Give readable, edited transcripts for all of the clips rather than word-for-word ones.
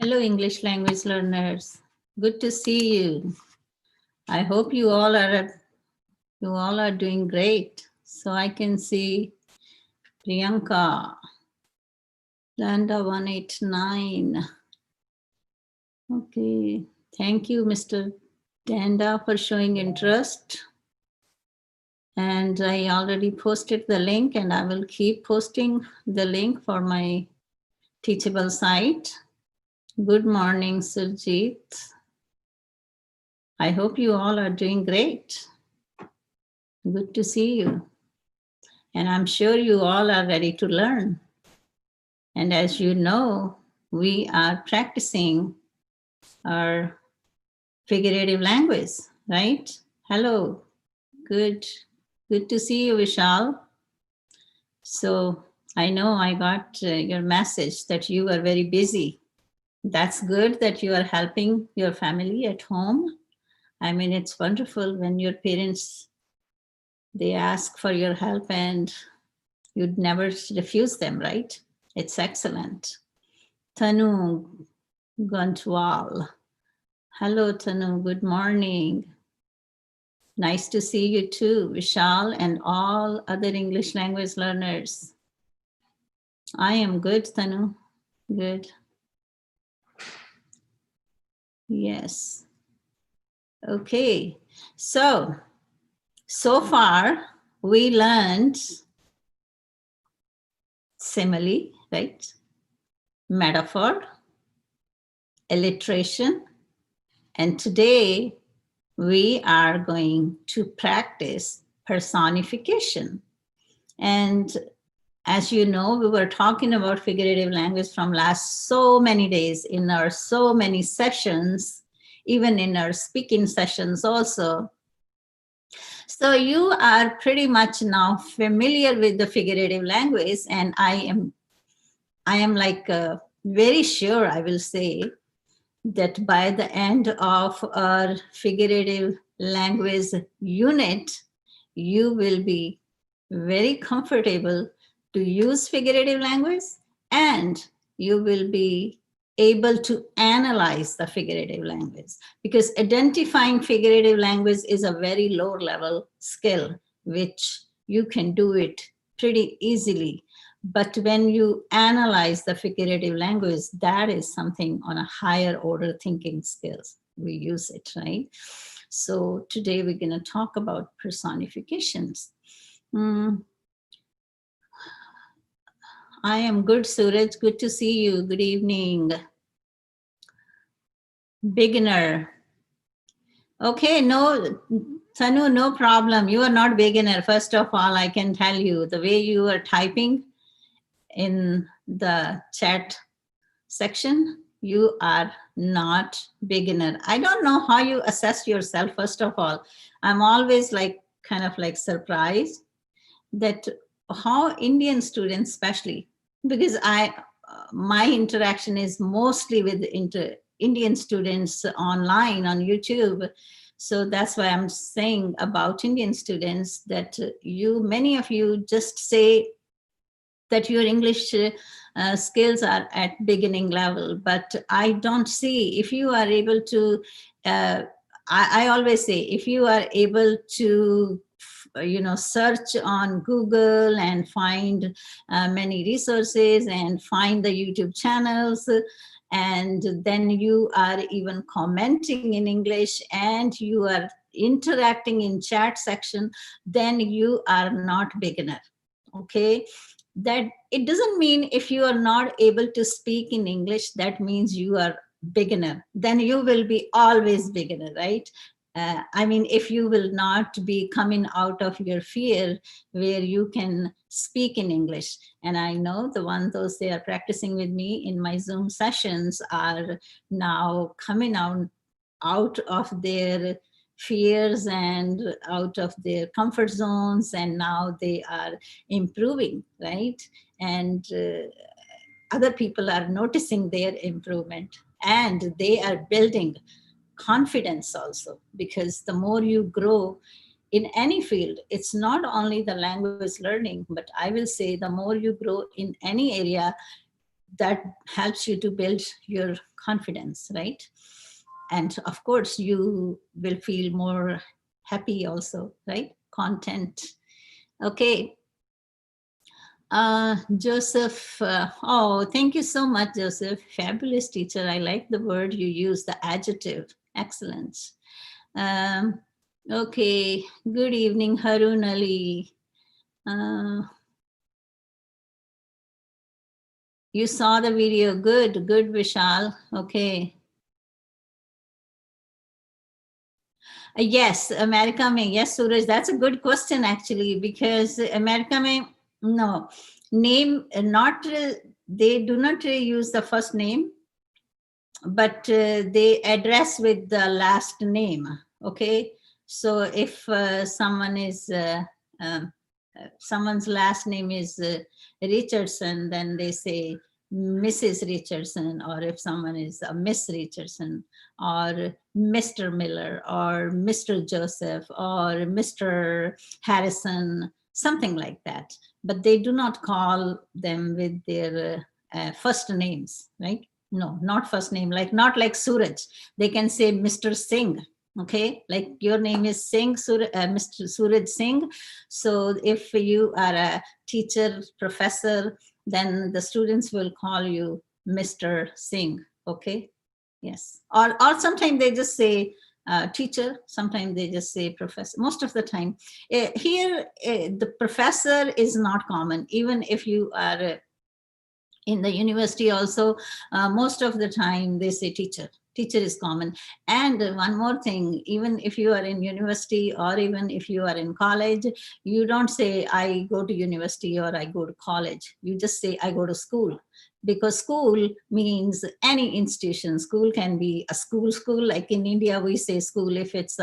Hello, English language learners. Good to see you. I hope you all are doing great. So I can see Priyanka, Landa 189. Okay, thank you, Mr. Danda, for showing interest. And I already posted the link, and I will keep posting the link for my Teachable site. Good morning, Surjit. I hope you all are doing great. Good to see you. And I'm sure you all are ready to learn. And as you know, we are practicing our figurative language, right? Hello. Good to see you, Vishal. So I know I got your message that you are very busy. That's good that you are helping your family at home. I mean, it's wonderful when your parents, they ask for your help and you'd never refuse them, right? It's excellent. Tanu Gantwal. Hello, Tanu. Good morning. Nice to see you too, Vishal, and all other English language learners. I am good, Tanu. Good. Yes. Okay. So far we learned simile, right? Metaphor, alliteration, and today we are going to practice personification. And as you know, we were talking about figurative language from last so many days in our so many sessions, even in our speaking sessions also. So you are pretty much now familiar with the figurative language, and I am like very sure, I will say, that by the end of our figurative language unit, you will be very comfortable to use figurative language, and you will be able to analyze the figurative language, because identifying figurative language is a very low level skill, which you can do it pretty easily. But when you analyze the figurative language, that is something on a higher order thinking skills. We use it, right? So today we're going to talk about personifications. I am good, Suraj. Good to see you. Good evening. Beginner. Okay, no, Tanu, no problem. You are not beginner. First of all, I can tell you the way you are typing in the chat section, you are not beginner. I don't know how you assess yourself. First of all, I'm always like kind of like surprised that how Indian students, especially because my interaction is mostly with Indian students online on YouTube. So that's why I'm saying about Indian students that many of you just say that your English skills are at beginning level, but I don't see if you are able to, I always say, if you are able to search on Google and find many resources and find the YouTube channels, and then you are even commenting in English and you are interacting in chat section, then you are not beginner. Okay, that it doesn't mean if you are not able to speak in English, that means you are beginner. Then you will be always beginner, right? I mean, if you will not be coming out of your fear where you can speak in English. And I know those they are practicing with me in my Zoom sessions are now coming out of their fears and out of their comfort zones, and now they are improving, right? And other people are noticing their improvement, and they are building confidence also, because the more you grow in any field, it's not only the language learning, but I will say the more you grow in any area, that helps you to build your confidence, right? And of course, you will feel more happy also, right? Content. Okay. Joseph, oh, thank you so much, Joseph. Fabulous teacher. I like the word you use, the adjective. Excellent. Okay, good evening, Harun Ali. You saw the video. Good, good, Vishal. Okay. Yes, America mein. Yes, Suraj, that's a good question actually, because America mein, no, name, not, they do not use the first name, but they address with the last name. Okay. So if someone is, someone's last name is Richardson, then they say Mrs. Richardson, or if someone is a Miss Richardson, or Mr. Miller, or Mr. Joseph, or Mr. Harrison, something like that. But they do not call them with their first names, right? No, not first name, like not like Suraj. They can say Mr. Singh. Okay, like your name is Singh, Mr. Suraj Singh. So if you are a teacher, professor, then the students will call you Mr. Singh. Okay, yes. Or sometimes they just say teacher, sometimes they just say professor. Most of the time. Here, the professor is not common, even if you are in the university also, most of the time they say teacher. Teacher is common. And one more thing, even if you are in university or even if you are in college, you don't say I go to university or I go to college. You just say I go to school, because school means any institution. School can be a school, like in India we say school if it's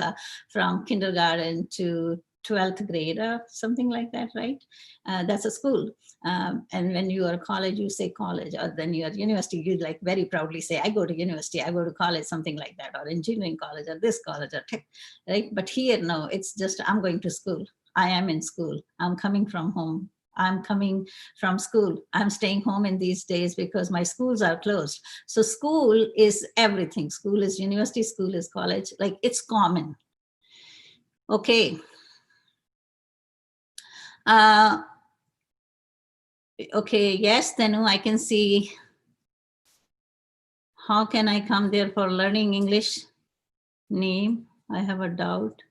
from kindergarten to 12th grade or something like that, right? That's a school. And when you are college, you say college, or then you are university, you like very proudly say, I go to university, I go to college, something like that, or engineering college, or this college, or tech, right? But here, no, it's just, I'm going to school. I am in school. I'm coming from home. I'm coming from school. I'm staying home in these days because my schools are closed. So school is everything. School is university, school is college, like it's common. Okay. Okay, yes, Tanu, I can see. How can I come there for learning English? Name, I have a doubt.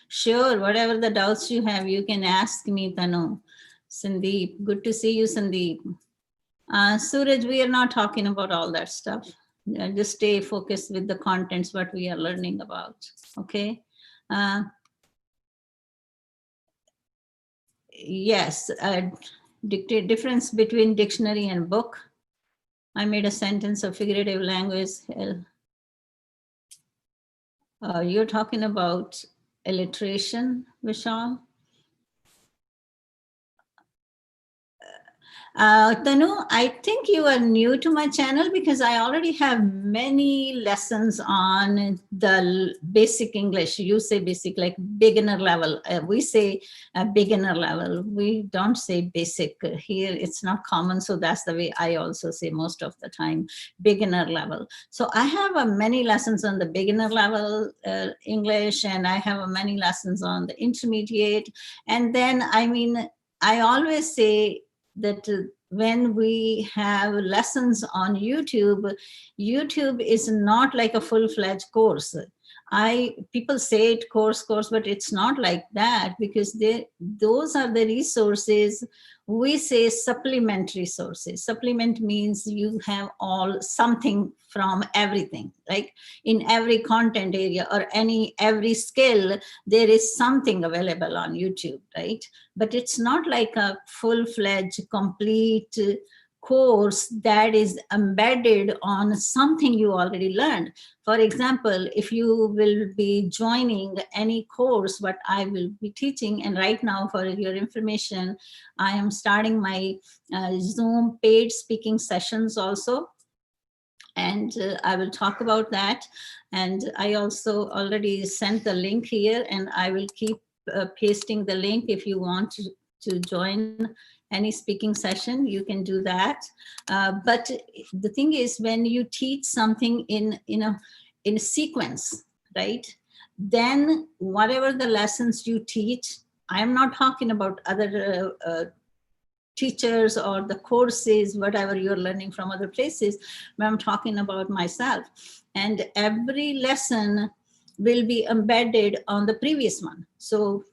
Sure, whatever the doubts you have, you can ask me, Tanu. Sandeep, good to see you, Sandeep. Suraj, we are not talking about all that stuff. Just stay focused with the contents, what we are learning about, okay? Yes, difference between dictionary and book. I made a sentence of figurative language. You're talking about alliteration, Vishal? Tanu, I think you are new to my channel because I already have many lessons on the basic English. You say basic, like beginner level. We say beginner level. We don't say basic. Here it's not common, so that's the way I also say most of the time, beginner level. So I have many lessons on the beginner level English, and I have many lessons on the intermediate. And then, I mean, I always say that when we have lessons on YouTube, YouTube is not like a full-fledged course. People say it course, but it's not like that, because those are the resources. We say supplementary sources. Supplement means you have all something from everything, like in every content area or every skill, there is something available on YouTube, right? But it's not like a full-fledged, complete course that is embedded on something you already learned. For example, if you will be joining any course, what I will be teaching, and right now for your information, I am starting my Zoom paid speaking sessions also. And I will talk about that. And I also already sent the link here, and I will keep pasting the link if you want to join any speaking session, you can do that. But the thing is, when you teach something in a sequence, right? Then whatever the lessons you teach, I'm not talking about other teachers or the courses, whatever you're learning from other places, but I'm talking about myself. And every lesson will be embedded on the previous one. So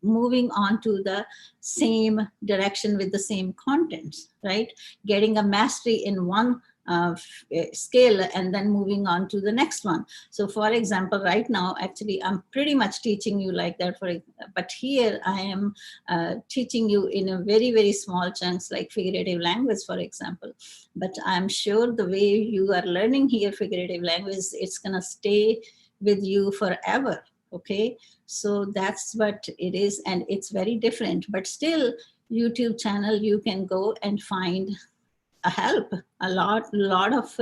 moving on to the same direction with the same contents, right? Getting a mastery in one skill and then moving on to the next one. So for example, right now, actually, I'm pretty much teaching you like that, but here I am teaching you in a very, very small chunks, like figurative language, for example. But I'm sure the way you are learning here figurative language, it's gonna stay with you forever. Okay, so that's what it is, and it's very different. But still, YouTube channel, you can go and find a lot of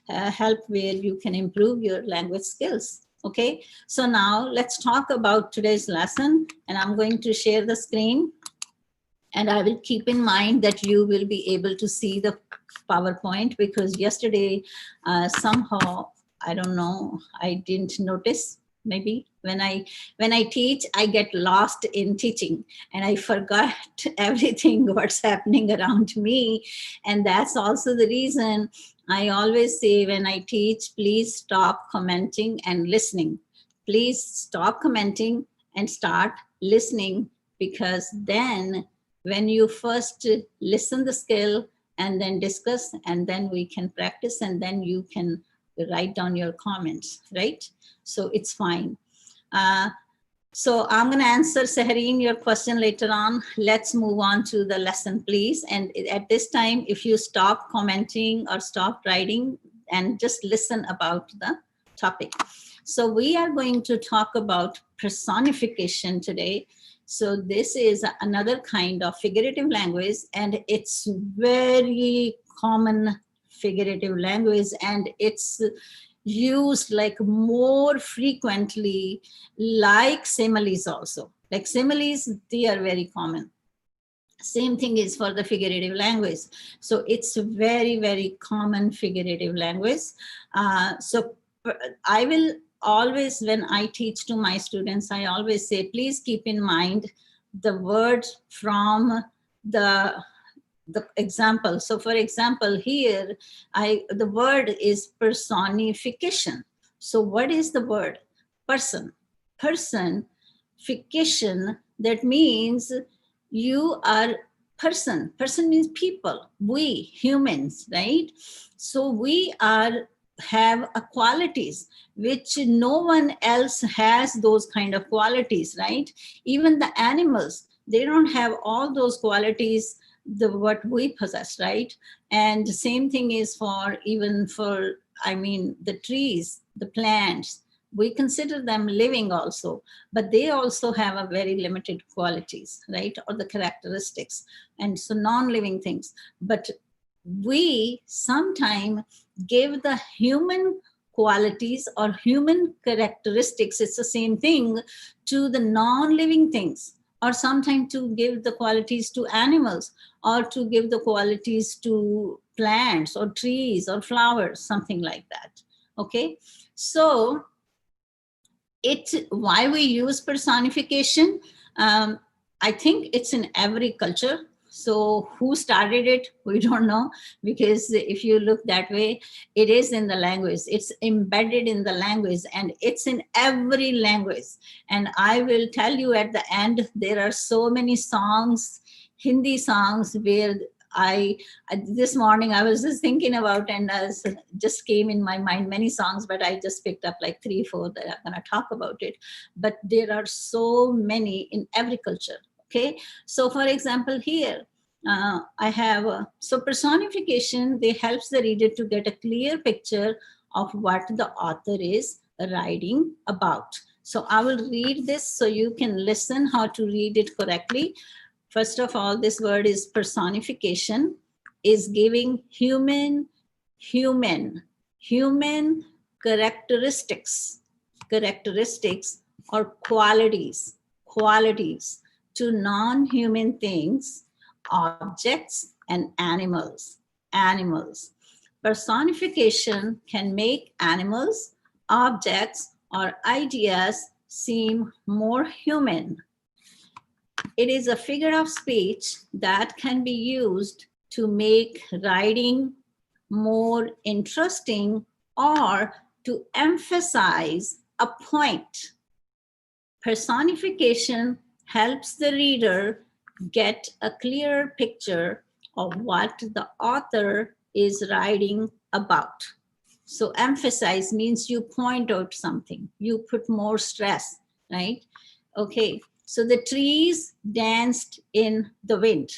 help where you can improve your language skills. Okay, so now let's talk about today's lesson, and I'm going to share the screen, and I will keep in mind that you will be able to see the PowerPoint, because yesterday somehow, I don't know, I didn't notice. Maybe when I teach, I get lost in teaching and I forgot everything what's happening around me. And that's also the reason I always say when I teach, please stop commenting and listening. Please stop commenting and start listening, because then when you first listen the skill and then discuss, and then we can practice, and then you can write down your comments, right? So it's fine. So I'm going to answer, Sahareen, your question later on. Let's move on to the lesson, please. And at this time, if you stop commenting or stop writing and just listen about the topic. So we are going to talk about personification today. So this is another kind of figurative language, and it's very common figurative language, and it's used like more frequently, like similes also. Like similes, they are very common. Same thing is for the figurative language. So it's a very, very common figurative language. So I will always, when I teach to my students, I always say, please keep in mind the words from the example. So for example, here, the word is personification. So what is the word? Person. Personification, that means you are person. Person means people, we humans, right? So we have qualities which no one else has, those kind of qualities, right? Even the animals, they don't have all those qualities what we possess, right? And the same thing is for the trees, the plants. We consider them living also, but they also have a very limited qualities, right? Or the characteristics, and so non-living things. But we sometimes give the human qualities or human characteristics, it's the same thing, to the non-living things, or sometimes to give the qualities to animals, or to give the qualities to plants or trees or flowers, something like that. Okay, so why we use personification, I think it's in every culture. So who started it, we don't know, because if you look that way, it is in the language, it's embedded in the language, and it's in every language. And I will tell you at the end, there are so many songs, Hindi songs, where this morning I was just thinking about, and just came in my mind many songs, but I just picked up like 3-4 that I'm going to talk about it. But there are so many in every culture. Okay, so for example, here I have so personification, they helps the reader to get a clear picture of what the author is writing about. So I will read this so you can listen how to read it correctly. First of all, this word is personification, is giving human characteristics or qualities to non-human things, objects, and animals. Animals. Personification can make animals, objects, or ideas seem more human. It is a figure of speech that can be used to make writing more interesting or to emphasize a point. Personification helps the reader get a clearer picture of what the author is writing about. So emphasize means you point out something, you put more stress, right? Okay, so the trees danced in the wind.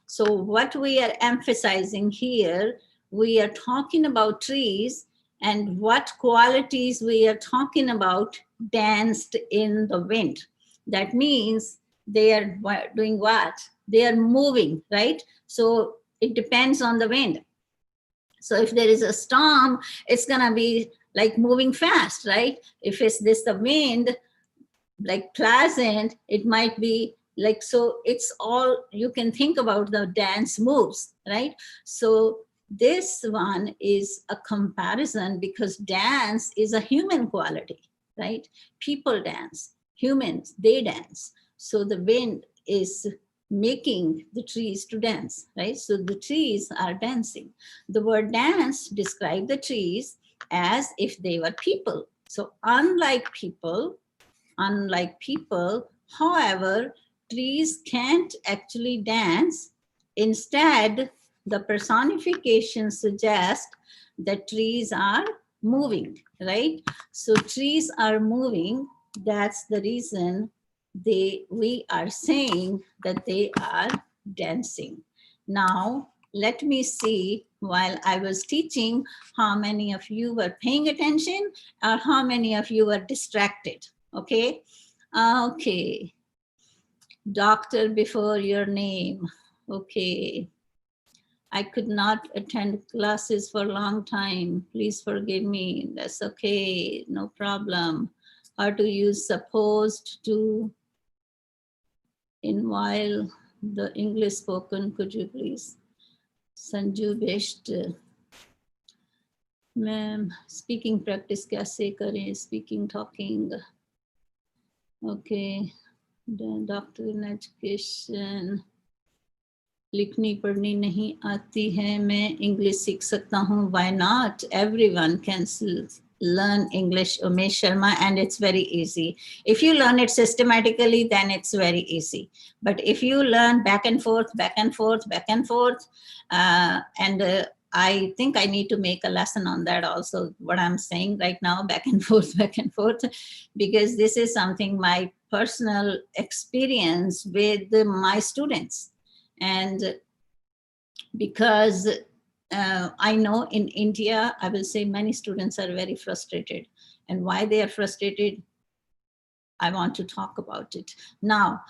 So what we are emphasizing here, we are talking about trees, and what qualities we are talking about danced in the wind. That means they are doing what? They are moving, right? So it depends on the wind. So if there is a storm, it's gonna be like moving fast, right? If it's this the wind, like pleasant, it might be like, so it's all, you can think about the dance moves, right? So this one is a comparison because dance is a human quality, right? People dance, humans, they dance. So the wind is making the trees to dance, right? So the trees are dancing. The word dance describes the trees as if they were people. So unlike people, however, trees can't actually dance. Instead, the personification suggests that trees are moving, right? So trees are moving. That's the reason we are saying that they are dancing. Now, let me see, while I was teaching, how many of you were paying attention or how many of you were distracted. Okay. Okay. Doctor before your name. Okay. I could not attend classes for a long time. Please forgive me. That's okay. No problem. How to use supposed to in while the English spoken. Could you please? Sanju Best. Ma'am, speaking practice कैसे करें? Speaking, talking. Okay. Doctor in education, लिखनी पढ़नी नहीं आती है, मैं English सीख सकता हूँ. Why not? Everyone can learn English, Umesh Sharma, and it's very easy. If you learn it systematically, then it's very easy. But if you learn back and forth, back and forth, back and forth, I think I need to make a lesson on that also, what I'm saying right now, back and forth, because this is something my personal experience with my students. And because I know in India, I will say many students are very frustrated. And why they are frustrated, I want to talk about it. Now,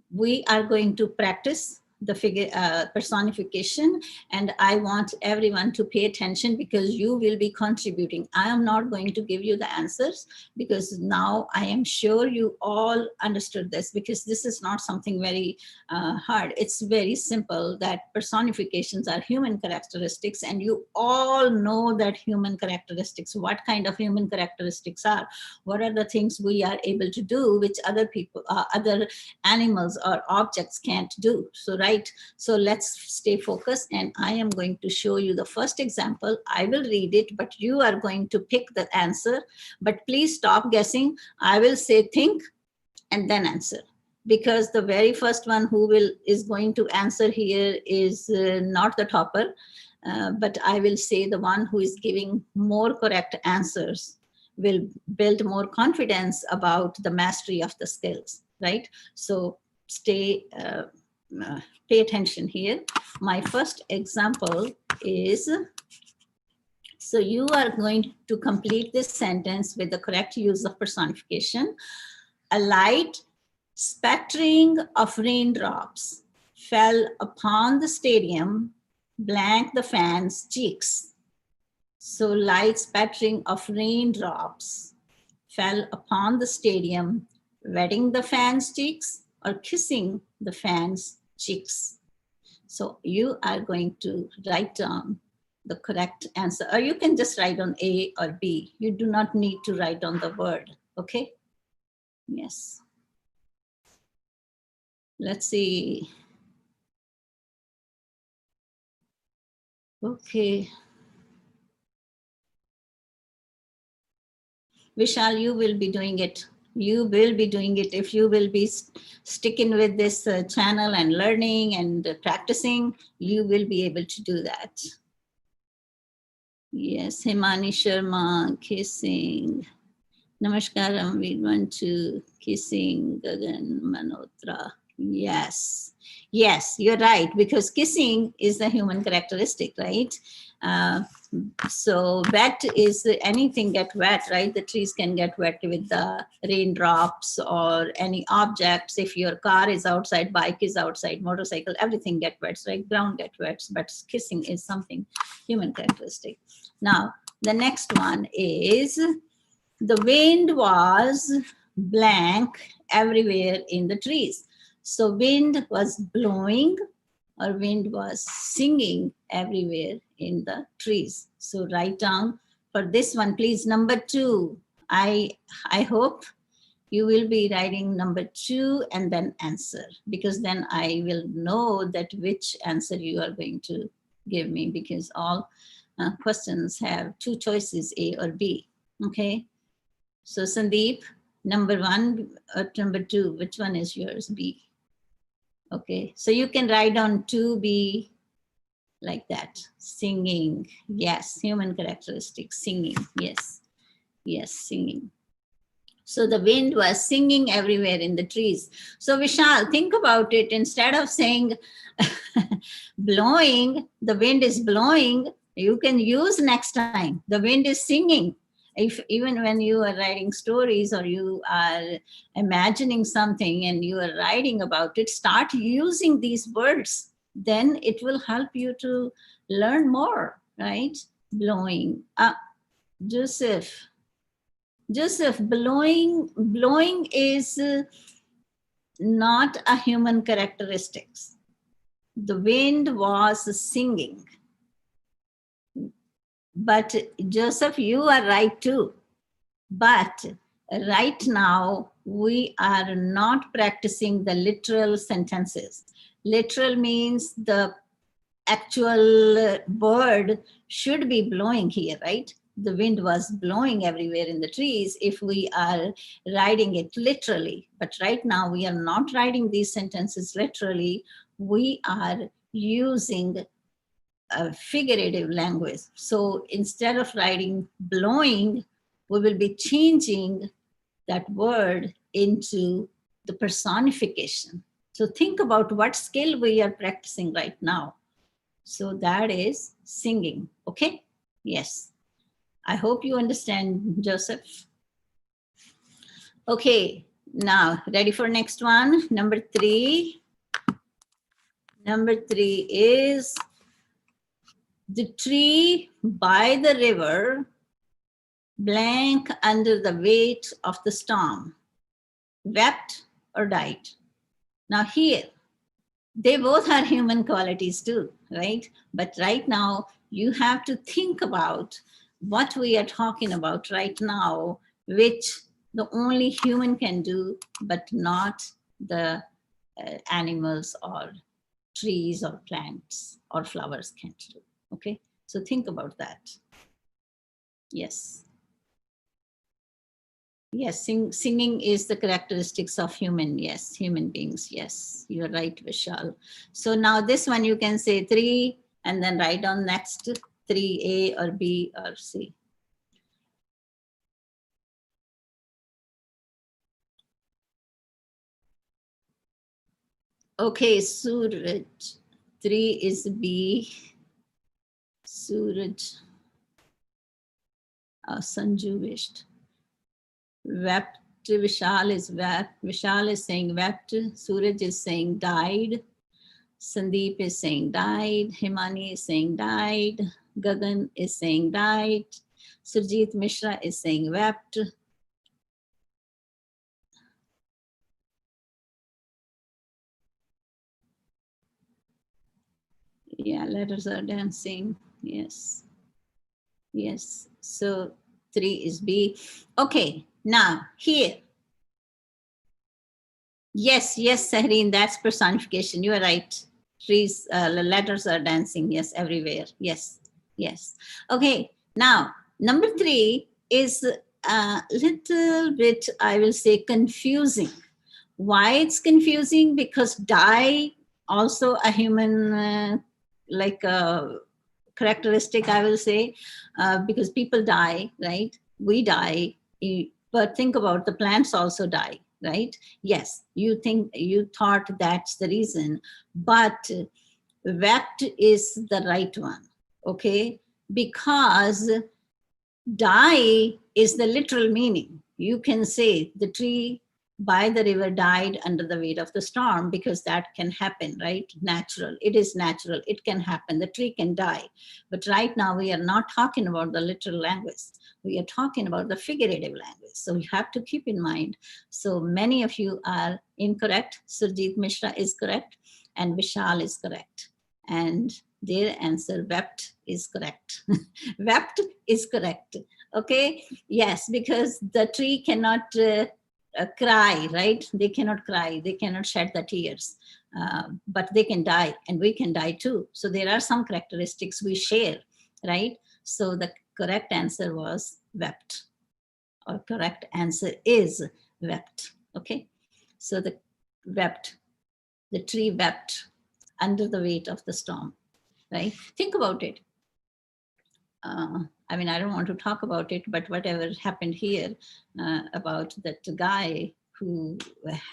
we are going to practice the figure personification, and I want everyone to pay attention because you will be contributing. I am not going to give you the answers because now I am sure you all understood this, because this is not something very hard. It's very simple that personifications are human characteristics, and you all know that human characteristics, what kind of human characteristics are, what are the things we are able to do which other people, other animals or objects can't do. So right, so let's stay focused, and I am going to show you the first example. I will read it, but you are going to pick the answer. But please stop guessing. I will say think and then answer, because the very first one who is going to answer here is not the topper, but I will say the one who is giving more correct answers will build more confidence about the mastery of the skills, right? So pay attention here. My first example is, so you are going to complete this sentence with the correct use of personification. A light spattering of raindrops fell upon the stadium, blank the fans' cheeks. So light spattering of raindrops fell upon the stadium, wetting the fans' cheeks or kissing the fans' chicks. So you are going to write down the correct answer, or you can just write on A or B. You do not need to write on the word, okay? Yes. Let's see. Okay. Vishal, you will be doing it. You will be doing it if you will be sticking with this channel and learning and practicing. You will be able to do that. Yes, Himani Sharma, kissing. Namaskaram, we want to kissing Gagan Manotra. Yes, yes, you're right, because kissing is a human characteristic, right? So wet is anything get wet, right? The trees can get wet with the raindrops or any objects. If your car is outside, bike is outside, motorcycle, everything get wet, right? Ground get wet, but kissing is something human characteristic. Now, the next one is the wind was blank everywhere in the trees. So wind was blowing or wind was singing everywhere in the trees. So write down for this one, please. Number 2. I hope you will be writing number 2 and then answer, because then I will know that which answer you are going to give me, because all questions have 2 choices, A or B. Okay. So Sandeep, number 1 or number 2, which one is yours? B. Okay, so you can write on 2B like that. Singing, yes, human characteristic, singing, yes, yes, singing. So the wind was singing everywhere in the trees. So Vishal, think about it. Instead of saying blowing, the wind is blowing, you can use next time. The wind is singing. If even when you are writing stories or you are imagining something and you are writing about it, start using these words. Then it will help you to learn more, right? Blowing. Joseph, blowing is not a human characteristics. The wind was singing. But Joseph, you are right too. But right now, we are not practicing the literal sentences. Literal means the actual word should be blowing here, right? The wind was blowing everywhere in the trees if we are writing it literally. But right now, we are not writing these sentences literally. We are using a figurative language. So instead of writing blowing, we will be changing that word into the personification. So think about what skill we are practicing right now. So that is singing, okay? Yes. I hope you understand, Joseph. Okay, now ready for next one? Number 3. Number 3 is the tree by the river blank under the weight of the storm, wept or died. Now here, they both are human qualities too, right? But right now, you have to think about what we are talking about right now, which the only human can do, but not the animals or trees or plants or flowers can't do. Okay, so think about that. Yes. Yes, singing is the characteristics of human, yes, human beings, yes. You're right, Vishal. So now this one you can say 3 and then write on next 3A or B or C. Okay, Suraj. 3 is B. Suraj. Sanju wished. Wept. Vishal is wept. Vishal is saying wept. Suraj is saying died. Sandeep is saying died. Himani is saying died. Gagan is saying died. Surjit Mishra is saying wept. Yeah, letters are dancing. Yes. Yes. So 3 is B. Okay. Now here. Yes, yes, Sahreen, that's personification. You are right. Trees, letters are dancing. Yes, everywhere. Yes, yes. Okay. Now, number 3 is a little bit, I will say, confusing. Why it's confusing? Because die also a human like characteristic, I will say, because people die, right? We die, but think about the plants also die, right? Yes, you thought that's the reason, but wept is the right one, okay? Because die is the literal meaning. You can say the tree by the river died under the weight of the storm, because that can happen, right? Natural. It is natural. It can happen. The tree can die. But right now, we are not talking about the literal language. We are talking about the figurative language. So you have to keep in mind. So many of you are incorrect. Surjit Mishra is correct, and Vishal is correct. And their answer, wept, is correct. Wept is correct. Okay. Yes, because the tree cannot cry, right? They cannot cry. They cannot shed the tears. But they can die, and we can die too. So there are some characteristics we share, right? So the correct answer was wept, or correct answer is wept. Okay. So the wept, the tree wept under the weight of the storm, right? Think about it. I mean, I don't want to talk about it, but whatever happened here about that guy who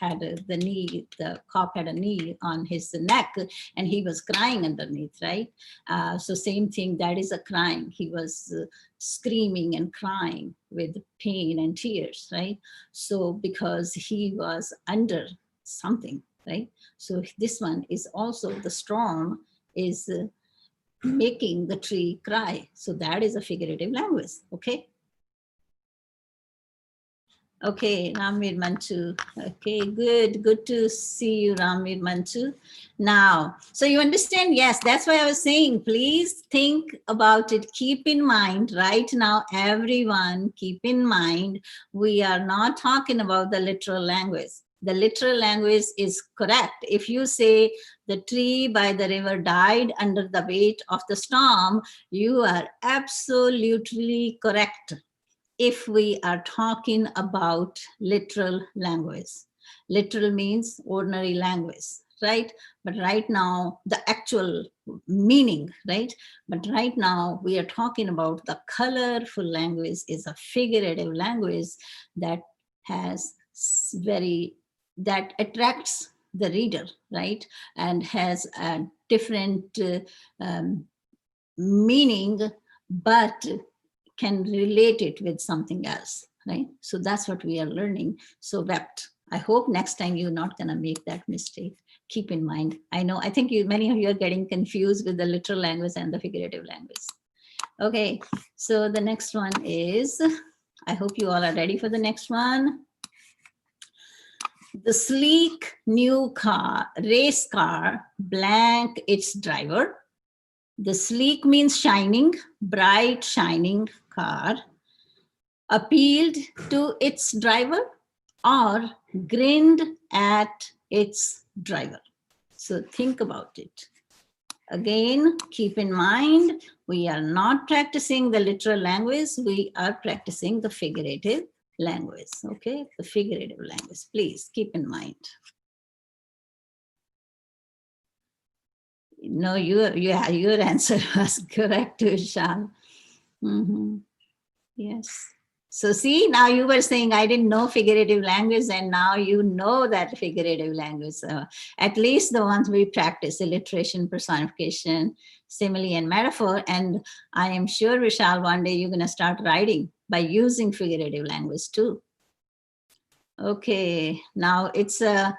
had the knee, the cop had a knee on his neck, and he was crying underneath, right? So same thing, that is a crying. He was screaming and crying with pain and tears, right? So because he was under something, right? So this one is also, the storm is making the tree cry. So that is a figurative language. Okay. Okay, Ramveer Manchu. Okay, good. Good to see you, Ramveer Manchu. Now, so you understand, yes, that's why I was saying, please think about it. Keep in mind, right now, everyone, keep in mind, we are not talking about the literal language. The literal language is correct. If you say the tree by the river died under the weight of the storm, you are absolutely correct. If we are talking about literal language, literal means ordinary language, right? But right now, the actual meaning, right? But right now, we are talking about the colorful language is a figurative language that has that attracts the reader, right? And has a different meaning, but can relate it with something else, right? So that's what we are learning. So wept. I hope next time you're not going to make that mistake. Keep in mind. I think many of you are getting confused with the literal language and the figurative language. Okay, so the next one is, I hope you all are ready for the next one. The sleek new race car, blank its driver. The sleek means shining, bright, shining car, appealed to its driver or grinned at its driver. So think about it. Again, keep in mind, we are not practicing the literal language, we are practicing the figurative language, okay? The figurative language, please keep in mind. No, your answer was correct, Vishal. Yes. So see, now you were saying I didn't know figurative language, and now you know that figurative language. At least the ones we practice, alliteration, personification, simile, and metaphor. And I am sure, Vishal, one day you're going to start writing by using figurative language too. Okay, now it's a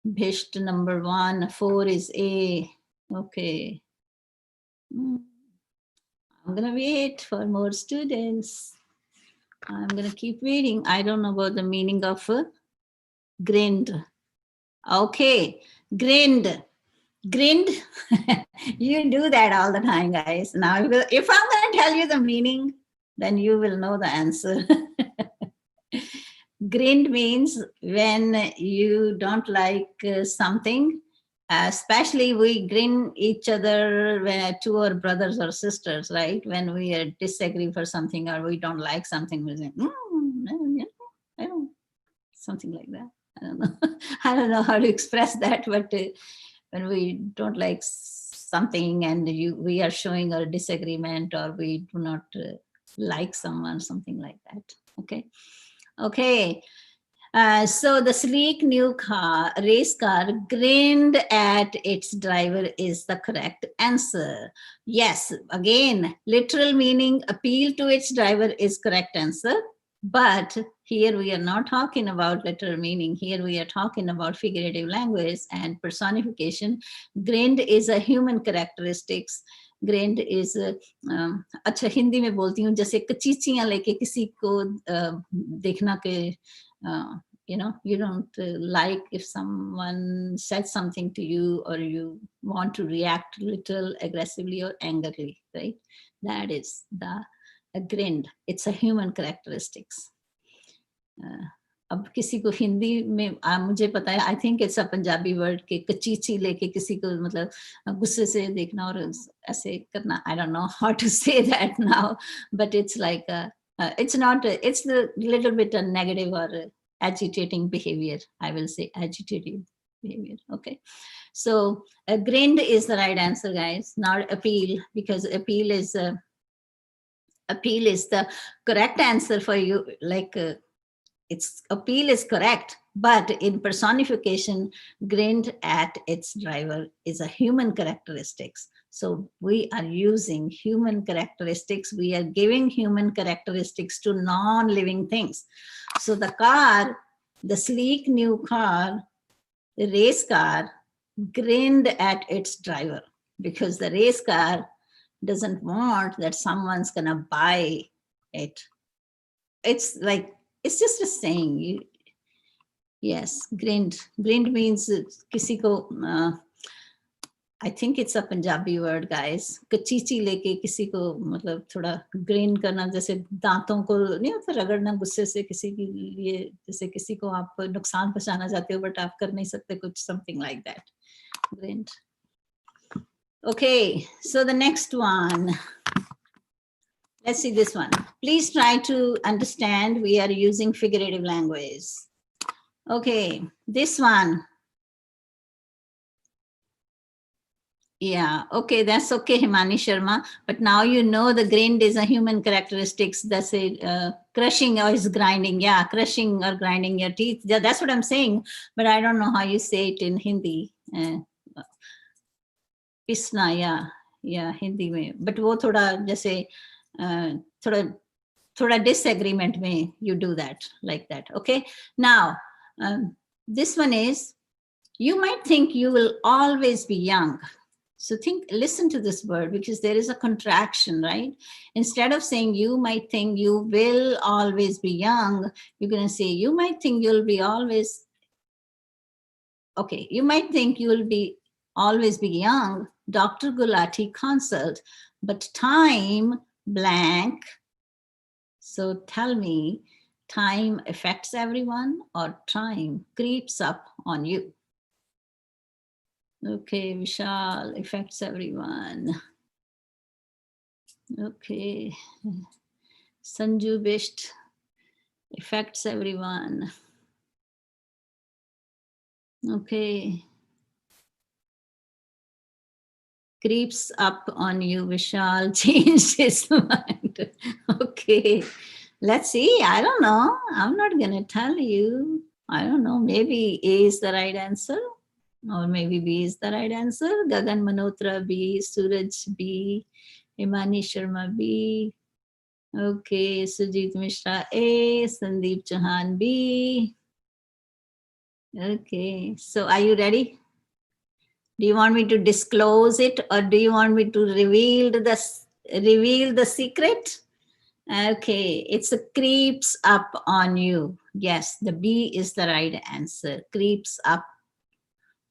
Bhisht number 1, 4 is A. Okay. I'm going to wait for more students. I'm going to keep reading. I don't know about the meaning of grinned. Okay, grinned. Grinned. You do that all the time, guys. Now, if I'm going to tell you the meaning, then you will know the answer. Grinned means when you don't like something, especially we grin each other when two are brothers or sisters, right? When we disagree for something or we don't like something, we say, I don't, something like that. I don't know. I don't know how to express that, but when we don't like something and we are showing a disagreement or we do not like someone, something like that. Okay. Okay. So the sleek new race car grinned at its driver is the correct answer. Yes, again, literal meaning appeal to its driver is correct answer. But here we are not talking about literal meaning. Here we are talking about figurative language and personification. Grinned is a human characteristics. Grand is अच्छा हिंदी में बोलती हूँ जैसे कचीचियां लेके किसी को देखना के you don't like if someone said something to you or you want to react little aggressively or angrily, right? That is the grinned. It's a human characteristics. अब किसी को हिंदी में मुझे पता है I think it's a Punjabi word के कचीची लेके किसी को मतलब गुस्से से देखना और ऐसे करना I don't know how to say that now but it's like it's not it's the little bit a negative or agitating behavior. I will say agitative behavior. Okay, so grinned is the right answer, guys, not appeal, because appeal is the correct answer for you, like its appeal is correct, but in personification, grinned at its driver is a human characteristics. So we are using human characteristics. We are giving human characteristics to non-living things. So the car, the sleek new car, the race car, grinned at its driver because the race car doesn't want that someone's gonna buy it. It's like, it's just a saying. Yes, grinned. Grinned means किसी को I think it's a Punjabi word, guys. कचीची लेके किसी को मतलब थोड़ा green करना, जैसे दांतों को नहीं होता रगड़ना गुस्से से किसी के लिए, जैसे किसी को आप नुकसान पहुंचाना चाहते हो बट आप कर नहीं सकते कुछ, something like that. Grinned. Okay, so the next one. Let's see this one. Please try to understand. We are using figurative language. Okay, this one. Yeah, okay, that's okay, Himani Sharma. But now you know the grind is a human characteristics. That's it, crushing or is grinding. Yeah, crushing or grinding your teeth. Yeah, that's what I'm saying. But I don't know how you say it in Hindi. Pisna, yeah, Hindi में. But वो थोड़ा जैसे थोड़ा disagreement में you do that like that. Okay, now this one is, you might think you will always be young. So listen to this word because there is a contraction, right? Instead of saying you might think you will always be young, you're going to say you might think you'll be always. Okay, you might think you will be always be young. Dr. Gulati consult, but time blank. So tell me, time affects everyone or time creeps up on you? Okay, Vishal, affects everyone. Okay. Sanju Bisht, affects everyone. Okay. Creeps up on you, Vishal, changed his mind. Okay. Let's see. I don't know. I'm not going to tell you. I don't know. Maybe A is the right answer. Or maybe B is the right answer. Gagan Manotra B, Suraj B, Imani Sharma B. Okay, Sujit Mishra A, Sandeep Chauhan B. Okay, so are you ready? Do you want me to disclose it or do you want me to reveal the secret? Okay, it's a creeps up on you. Yes, the B is the right answer. Creeps up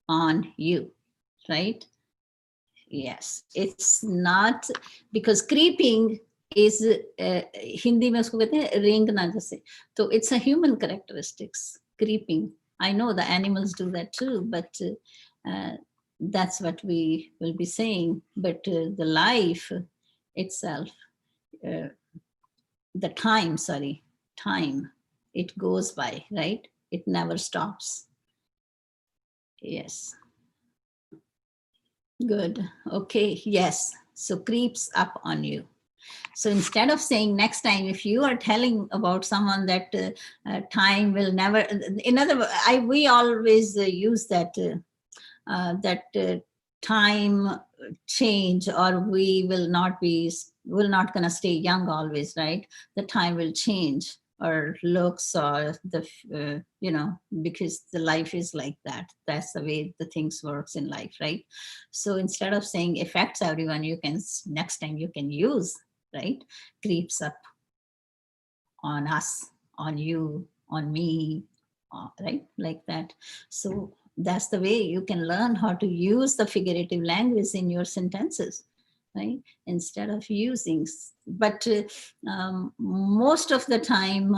on you. right? Yes, it's not, because creeping is Hindi में उसको कहते हैं रेंगना जैसे, तो it's a human characteristics, creeping. I know the animals do that too, but that's what we will be saying. But the life itself, uh, the time, time, it goes by, right? It never stops. Yes. Good. Okay. Yes. So creeps up on you. So instead of saying next time, if you are telling about someone that time will never, in other words, we always use that time change, or we will not gonna stay young always, right? The time will change, or looks, or the because the life is like that. That's the way the things works in life, right? So instead of saying affects everyone, you can next time you can use, right, creeps up on us, on you, on me, right, like that. So that's the way you can learn how to use the figurative language in your sentences, right, instead of using. But most of the time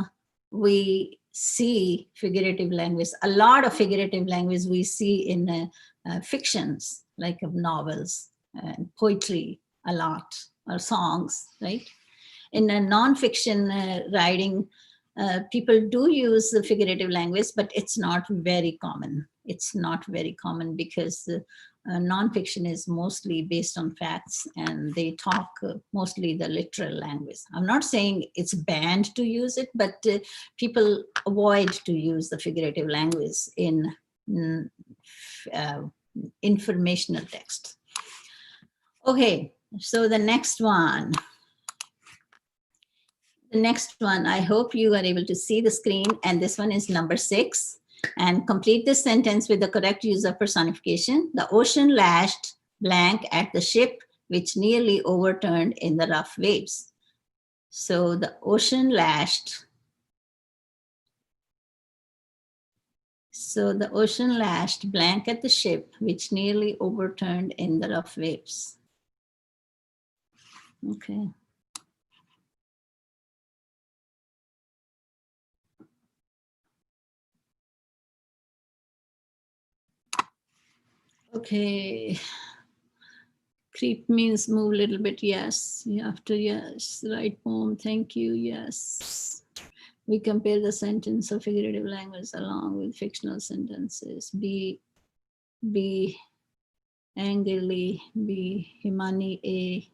we see figurative language, a lot of figurative language we see in fictions, like of novels and poetry a lot, or songs, right? In a non-fiction writing, people do use the figurative language, but it's not very common. It's not very common because non-fiction is mostly based on facts, and they talk mostly the literal language. I'm not saying it's banned to use it, but people avoid to use the figurative language in uh, informational text. Okay, so the next one. The next one, I hope you are able to see the screen, and this one is number 6. And complete this sentence with the correct use of personification. The ocean lashed blank at the ship, which nearly overturned in the rough waves. So the ocean lashed. So the ocean lashed blank at the ship, which nearly overturned in the rough waves. Okay. Okay. Creep means move a little bit. Yes. You have to, yes. Write poem. Thank you. Yes. We compare the sentence of figurative language along with fictional sentences. Be angrily, be himani a.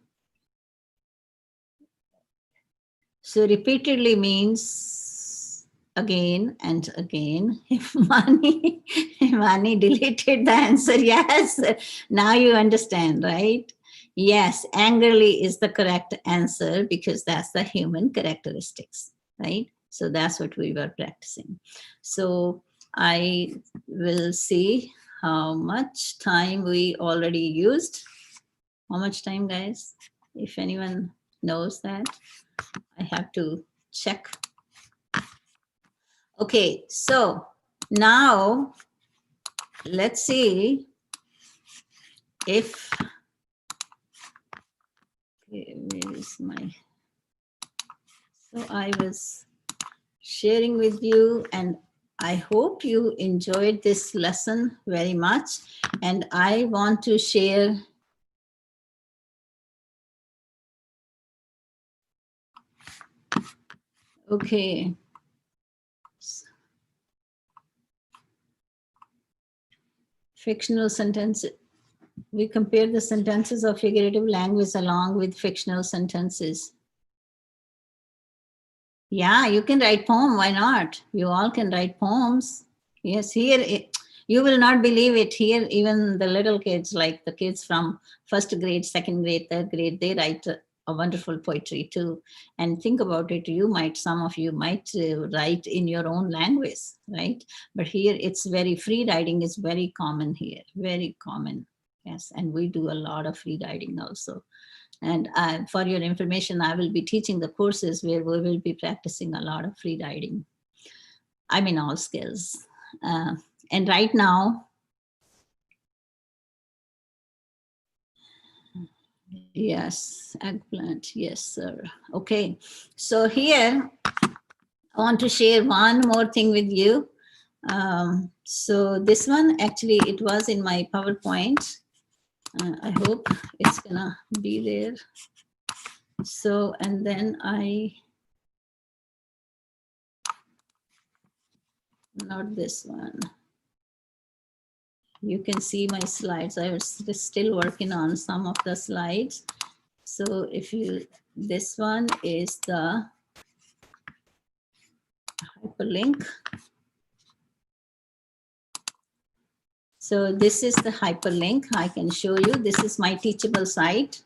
So repeatedly means again and again. Himani deleted the answer. Yes, now you understand, right? Yes, angrily is the correct answer because that's the human characteristics, right? So that's what we were practicing. So I will see how much time we already used. How much time, guys? If anyone knows that. I have to check. Okay, so now let's see if, okay, where is my, so I was sharing with you, and I hope you enjoyed this lesson very much, and I want to share okay. Fictional sentences. We compare the sentences of figurative language along with fictional sentences. Yeah, you can write poem. Why not? You all can write poems. Yes, here you will not believe it. Here, even the little kids, like the kids from first grade, second grade, third grade, they write a wonderful poetry too. And think about it. Some of you might write in your own language, right? But here, it's very free writing is very common here. Very common. Yes, and we do a lot of free writing also. And for your information, I will be teaching the courses where we will be practicing a lot of free writing. I mean, all skills. And right now, Yes, eggplant. Yes, sir. Okay. So here I want to share one more thing with you. So this one, actually, it was in my PowerPoint. I hope it's gonna be there. So, and then not this one. You can see my slides. I was still working on some of the slides. So if you, this one is the hyperlink. So this is the hyperlink I can show you. This is my teachable site.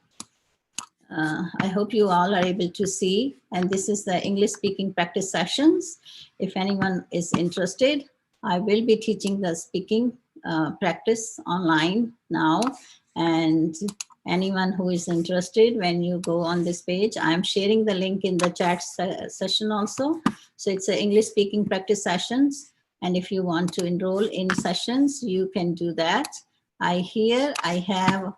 I hope you all are able to see. And this is the English speaking practice sessions. If anyone is interested, I will be teaching the speaking practice online now. And anyone who is interested, when you go on this page, I'm sharing the link in the chat session also. So it's a English speaking practice sessions. And if you want to enroll in sessions, you can do that. I have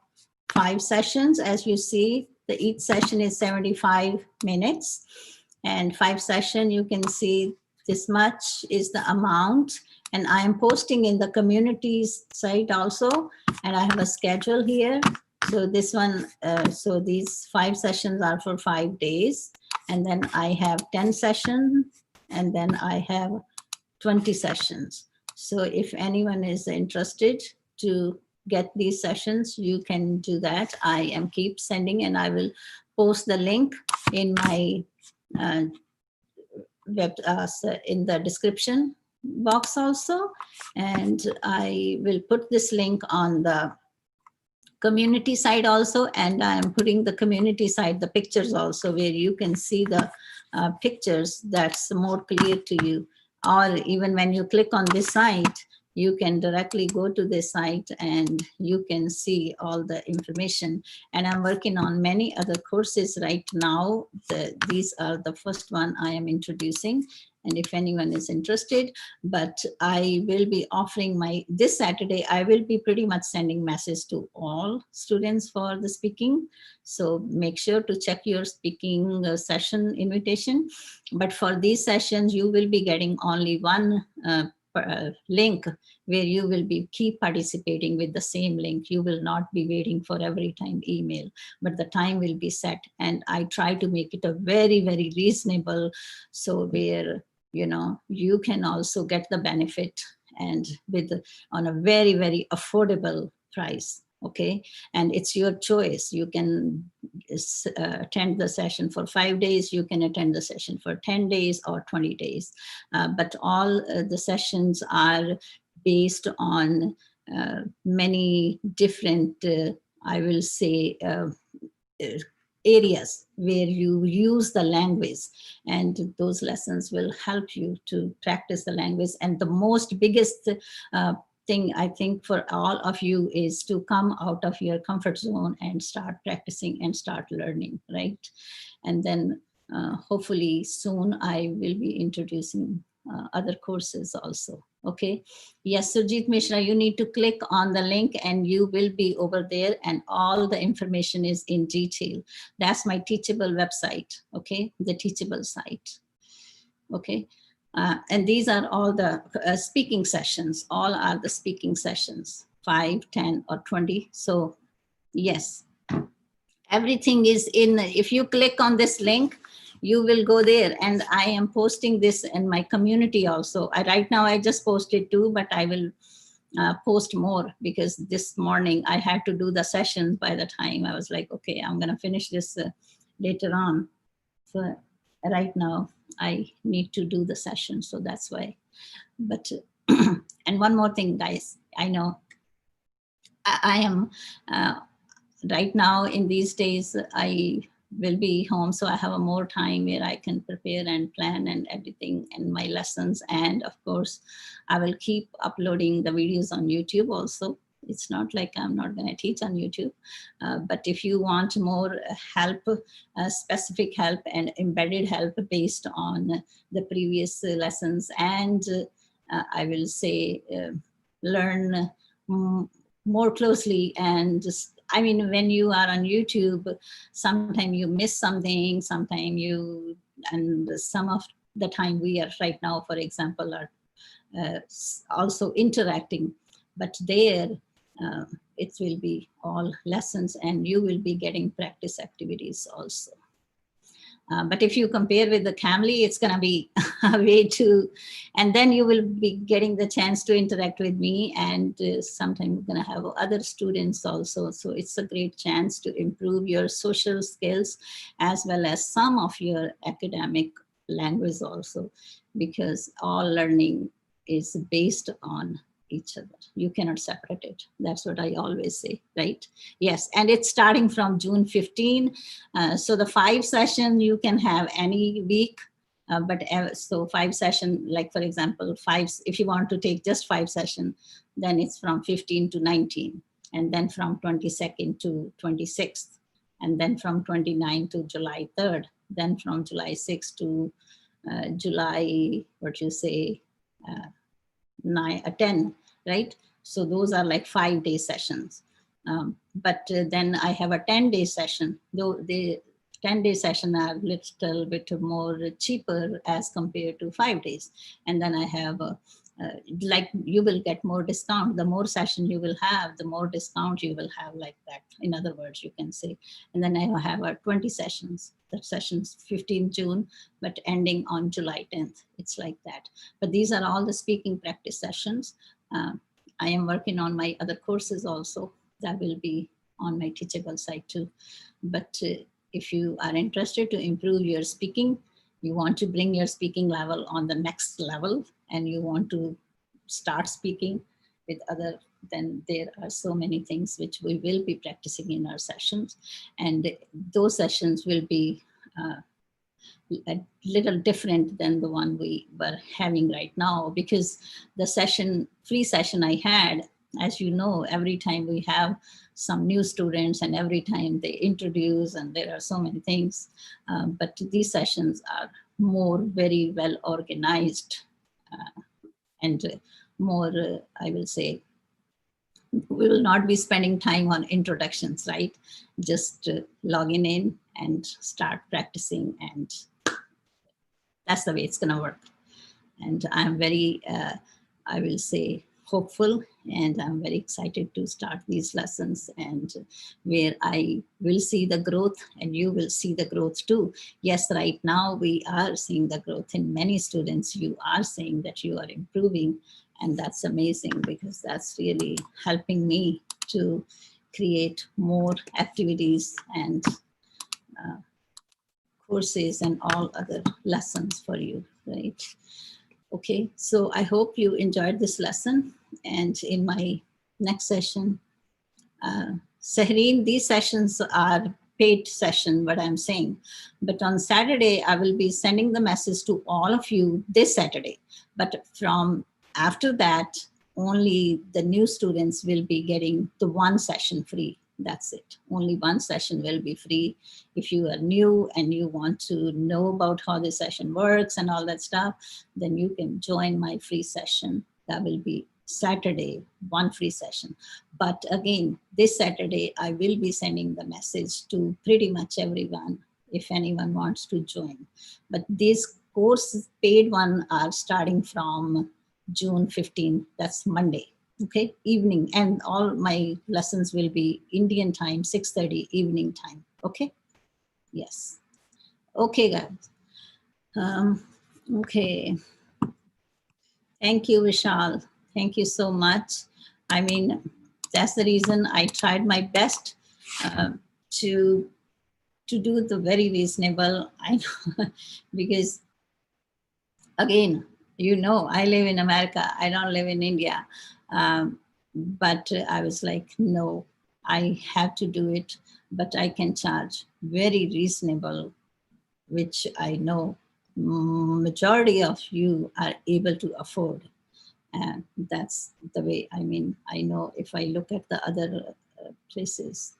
5 sessions. As you see, each session is 75 minutes. And 5 sessions, you can see this much is the amount. And I am posting in the communities site also. And I have a schedule here. So this one, so these 5 sessions are for 5 days. And then I have 10 sessions. And then I have 20 sessions. So if anyone is interested to get these sessions, you can do that. I am keep sending, and I will post the link in my web in the description box also. And I will put this link on the community side also, and I am putting the community side, the pictures also, where you can see the pictures that's more clear to you. Or even when you click on this site, you can directly go to this site and you can see all the information. And I'm working on many other courses right now. These are the first one I am introducing. And if anyone is interested, but I will be offering this Saturday, I will be pretty much sending messages to all students for the speaking. So make sure to check your speaking session invitation. But for these sessions, you will be getting only one link where you will be keep participating with the same link. You will not be waiting for every time email, but the time will be set. And I try to make it a very, very reasonable, so where you can also get the benefit and on a very, very affordable price. Okay, and it's your choice. You can attend the session for 5 days, you can attend the session for 10 days or 20 days. But all the sessions are based on many different, I will say, areas where you use the language, and those lessons will help you to practice the language. And the most biggest thing I think for all of you is to come out of your comfort zone and start practicing and start learning, right? And then hopefully soon I will be introducing other courses also. Okay. Yes, Surjit Mishra, you need to click on the link and you will be over there, and all the information is in detail. That's my Teachable website. Okay, the Teachable site. Okay. And these are all the speaking sessions. All are the speaking sessions, 5, 10, or 20. So yes, everything is in. If you click on this link, you will go there, and I am posting this in my community also. Right now I just posted 2, but I will post more, because this morning I had to do the sessions. By the time I was like, okay, I'm gonna finish this later on. So right now I need to do the session, so that's why. But and one more thing, guys, I know I am right now in these days, I will be home, so I have a more time where I can prepare and plan and everything and my lessons. And of course, I will keep uploading the videos on YouTube also. It's not like I'm not going to teach on YouTube, but if you want more help, specific help and embedded help based on the previous lessons, and I will say learn more closely and just I mean, when you are on YouTube, sometimes you miss something, sometimes you, and some of the time we are right now, for example, are also interacting, but there it will be all lessons and you will be getting practice activities also. But if you compare with the Camly, it's going to be a way too, and then you will be getting the chance to interact with me, and sometimes you're going to have other students also. So it's a great chance to improve your social skills as well as some of your academic language also, because all learning is based on each other. You cannot separate it. That's what I always say, right? Yes, and it's starting from June 15. So the 5 session you can have any week, so 5 session, like for example, 5, if you want to take just 5 session, then it's from 15 to 19, and then from 22nd to 26th, and then from 29 to July 3rd, then from July 6th to July, 10, right? So those are like 5-day sessions. But then I have a 10-day session, though the 10-day session are a little bit more cheaper as compared to 5 days. And then I have like you will get more discount. The more session you will have, the more discount you will have, like that. In other words, you can say. And then I have 20 sessions. That session's 15 June, but ending on July 10th. It's like that. But these are all the speaking practice sessions. I am working on my other courses also. That will be on my Teachable site too. But if you are interested to improve your speaking, you want to bring your speaking level on the next level, and you want to start speaking with other, then there are so many things which we will be practicing in our sessions. And those sessions will be a little different than the one we were having right now, because the free session I had, as you know, every time we have some new students and every time they introduce, and there are so many things, but these sessions are more very well organized and more, I will say, we will not be spending time on introductions, right? Just logging in and start practicing, and that's the way it's going to work. And I'm very, I will say, hopeful, and I'm very excited to start these lessons, and where I will see the growth and you will see the growth too. Yes, right now we are seeing the growth in many students. You are saying that you are improving, and that's amazing, because that's really helping me to create more activities and courses and all other lessons for you, right? Okay, so I hope you enjoyed this lesson. And in my next session, Sahreen, these sessions are paid session, what I'm saying. But on Saturday, I will be sending the message to all of you this Saturday. But from after that, only the new students will be getting the 1 session free. That's it. Only 1 session will be free. If you are new and you want to know about how the session works and all that stuff, then you can join my free session. That will be Saturday, 1 free session. But again, this Saturday, I will be sending the message to pretty much everyone if anyone wants to join. But these courses, paid one, are starting from June 15. That's Monday. Okay, evening, and all my lessons will be Indian time, 6:30 evening time. Okay, yes. Okay, guys. Okay, thank you, Vishal. Thank you so much. I mean, that's the reason I tried my best to do the very reasonable. I know, because again, you know, I live in America. I don't live in India. But I was like, no, I have to do it, but I can charge very reasonable, which I know majority of you are able to afford. And that's the way, I mean, I know if I look at the other places,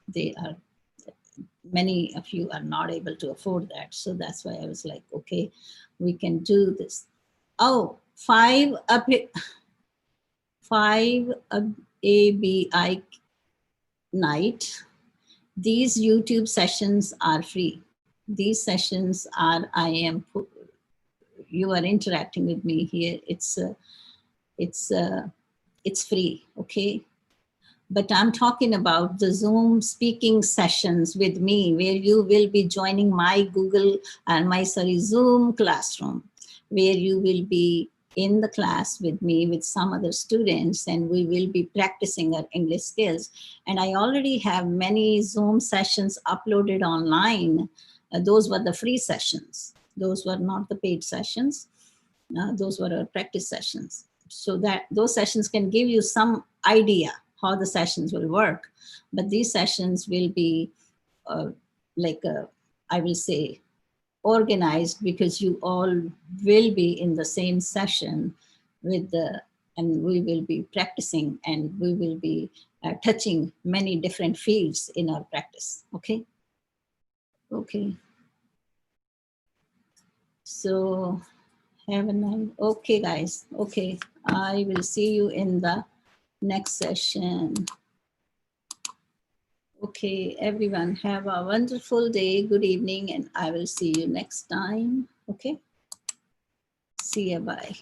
many of you are not able to afford that. So that's why I was like, okay, we can do this. Oh, 5 ABI night. These YouTube sessions are free. These sessions are, you are interacting with me here. It's free, okay? But I'm talking about the Zoom speaking sessions with me, where you will be joining my Zoom classroom, where you will be in the class with me with some other students, and we will be practicing our English skills. And I already have many Zoom sessions uploaded online. Those were the free sessions. Those were not the paid sessions. Those were our practice sessions. So that those sessions can give you some idea how the sessions will work. But these sessions will be I will say, organized, because you all will be in the same session and we will be practicing, and we will be touching many different fields in our practice. Okay. Okay. So have a nice, okay guys. Okay. I will see you in the next session. Okay, everyone, have a wonderful day, good evening, and I will see you next time. Okay. See you, bye.